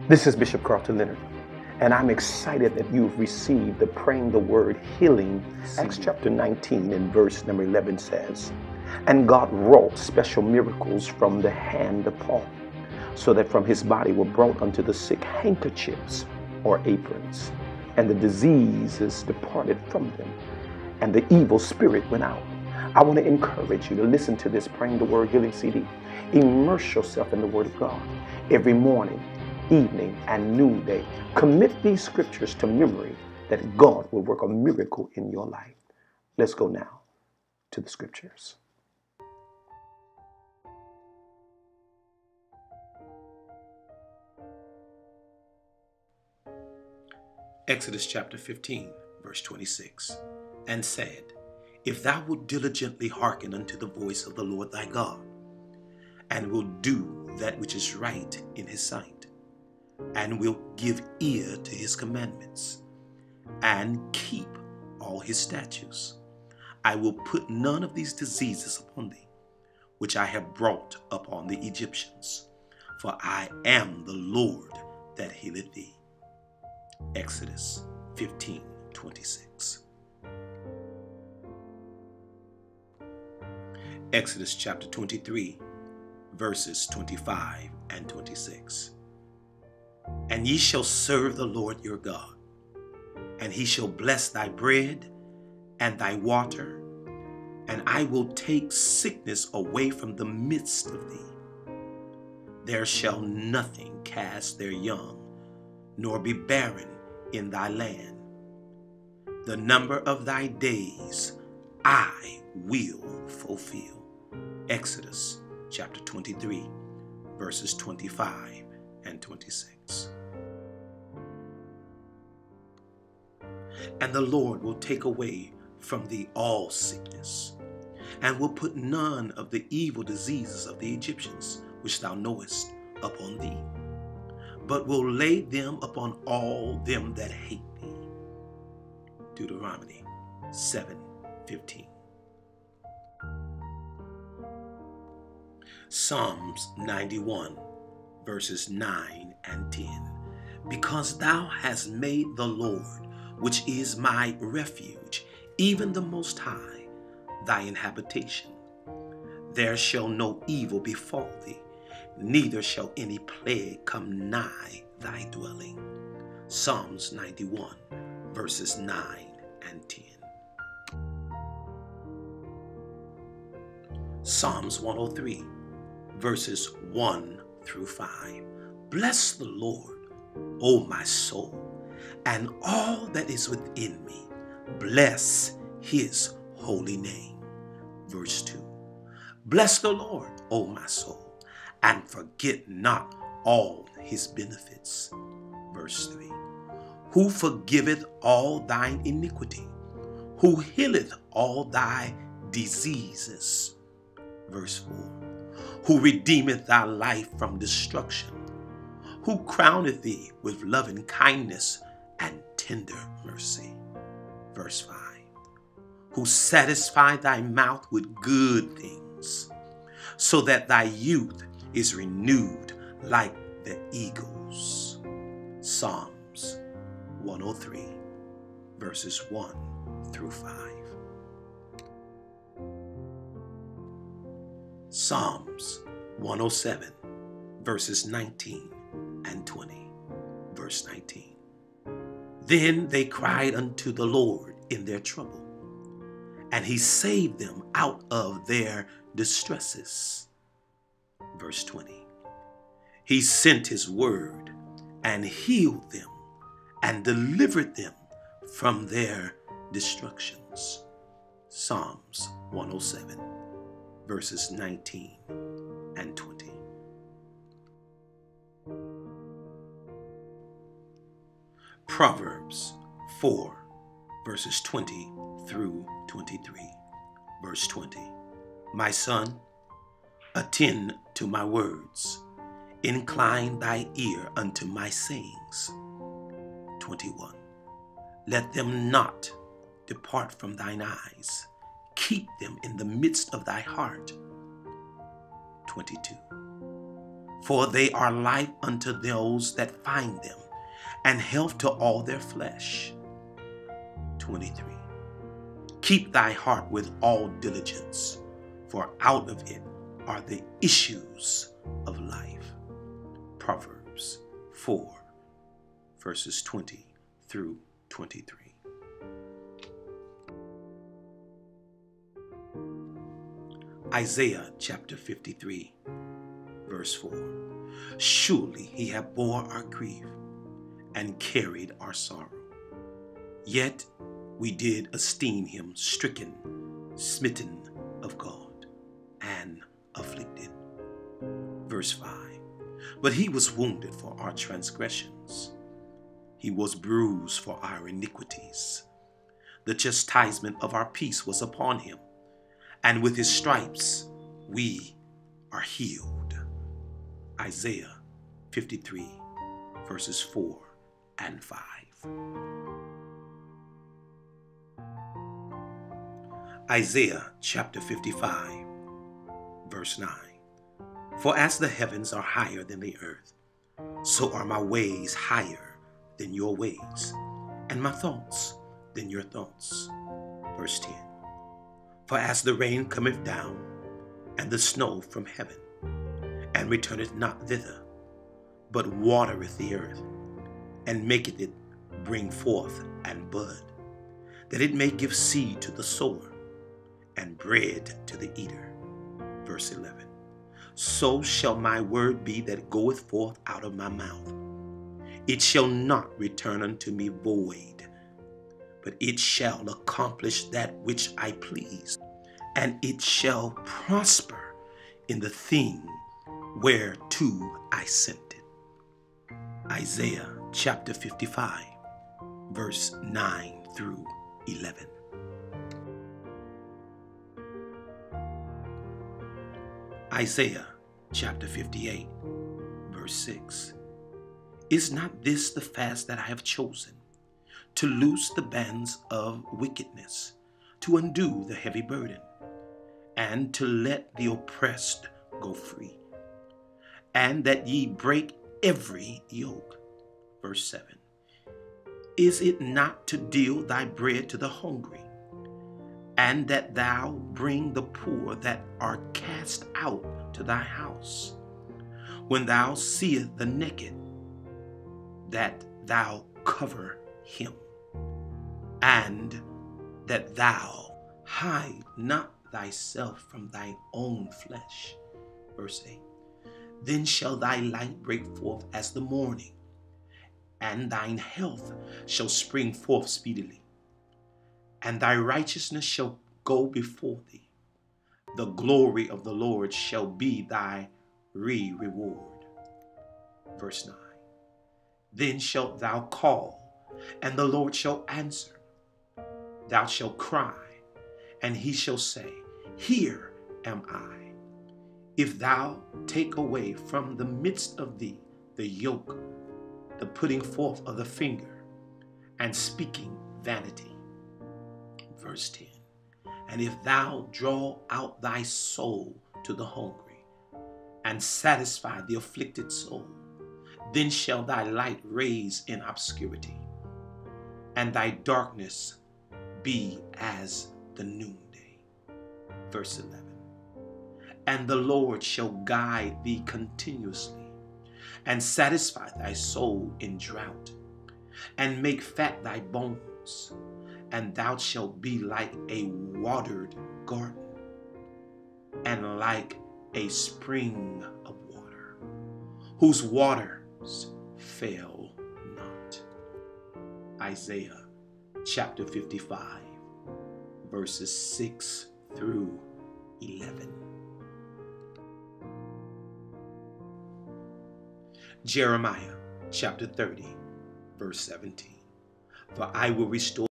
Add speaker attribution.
Speaker 1: This is Bishop Carlton Leonard, and I'm excited that you've received the Praying the Word Healing. Acts chapter 19 and verse number 11 says, "And God wrought special miracles from the hand of Paul, so that from his body were brought unto the sick handkerchiefs or aprons, and the diseases departed from them, and the evil spirit went out." I want to encourage you to listen to this Praying the Word Healing CD. Immerse yourself in the Word of God every morning, evening, and noonday. Commit these scriptures to memory that God will work a miracle in your life. Let's go now to the scriptures.
Speaker 2: Exodus chapter 15, verse 26, and said, "If thou wilt diligently hearken unto the voice of the Lord thy God, and will do that which is right in his sight, and will give ear to his commandments, and keep all his statutes, I will put none of these diseases upon thee, which I have brought upon the Egyptians, for I am the Lord that healeth thee." Exodus 15:26. Exodus chapter 23, verses 25 and 26. "And ye shall serve the Lord your God, and he shall bless thy bread and thy water, and I will take sickness away from the midst of thee. There shall nothing cast their young, nor be barren in thy land. The number of thy days I will fulfill." Exodus chapter 23, verses 25 and 26. "And the Lord will take away from thee all sickness, and will put none of the evil diseases of the Egyptians, which thou knowest, upon thee, but will lay them upon all them that hate thee." Deuteronomy 7:15. Psalms 91, verses 9 and 10. "Because thou hast made the Lord, which is my refuge, even the Most High, thy habitation, there shall no evil befall thee, neither shall any plague come nigh thy dwelling." Psalms 91, verses 9 and 10. Psalms 103, verses 1 through 5. "Bless the Lord, O my soul, and all that is within me. Bless his holy name." Verse 2. "Bless the Lord, O my soul, and forget not all his benefits." Verse 3. "Who forgiveth all thine iniquity, who healeth all thy diseases." Verse 4. "Who redeemeth thy life from destruction, who crowneth thee with loving kindness and tender mercy." Verse 5. "Who satisfy thy mouth with good things, so that thy youth is renewed like the eagles." Psalms 103, verses 1 through 5. Psalms 107, verses 19 and 20. Verse 19. "Then they cried unto the Lord in their trouble, and he saved them out of their distresses." Verse 20. "He sent his word and healed them and delivered them from their destructions." Psalms 107, verses 19 and 20. Proverbs 4, verses 20 through 23. Verse 20. "My son, attend to my words, incline thy ear unto my sayings." 21. "Let them not depart from thine eyes, keep them in the midst of thy heart." 22. For they are life unto those that find them, and health to all their flesh. 23. Keep thy heart with all diligence, for out of it are the issues of life. Proverbs 4, verses 20 through 23. Isaiah chapter 53, verse 4. Surely he hath bore our grief and carried our sorrow. Yet we did esteem him stricken, smitten of God, and afflicted. Verse 5. But he was wounded for our transgressions. He was bruised for our iniquities. The chastisement of our peace was upon him, and with his stripes we are healed. Isaiah 53, verses 4 and 5. Isaiah chapter 55, verse 9. For as the heavens are higher than the earth, so are my ways higher than your ways, and my thoughts than your thoughts. Verse 10. For as the rain cometh down, and the snow from heaven, and returneth not thither, but watereth the earth, and maketh it bring forth and bud, that it may give seed to the sower, and bread to the eater. Verse 11. So shall my word be that goeth forth out of my mouth. It shall not return unto me void, but it shall accomplish that which I please, and it shall prosper in the thing whereto I sent it. Isaiah chapter 55, verse 9 through 11. Isaiah chapter 58, verse 6. Is not this the fast that I have chosen, to loose the bands of wickedness, to undo the heavy burden, and to let the oppressed go free, and that ye break every yoke? Verse 7. Is it not to deal thy bread to the hungry, and that thou bring the poor that are cast out to thy house? When thou seest the naked, that thou cover him, and that thou hide not thyself from thine own flesh. Verse 8. Then shall thy light break forth as the morning, and thine health shall spring forth speedily, and thy righteousness shall go before thee. The glory of the Lord shall be thy reward. Verse 9. Then shalt thou call, and the Lord shall answer. Thou shalt cry, and he shall say, Here am I. If thou take away from the midst of thee the yoke, the putting forth of the finger, and speaking vanity. Verse 10. And if thou draw out thy soul to the hungry, and satisfy the afflicted soul, then shall thy light raise in obscurity, and thy darkness be as the noonday. Verse 11. And the Lord shall guide thee continuously, and satisfy thy soul in drought, and make fat thy bones, and thou shalt be like a watered garden, and like a spring of water, whose waters fail not. Isaiah chapter 55, verses 6 through 11. Jeremiah chapter 30, verse 17. For I will restore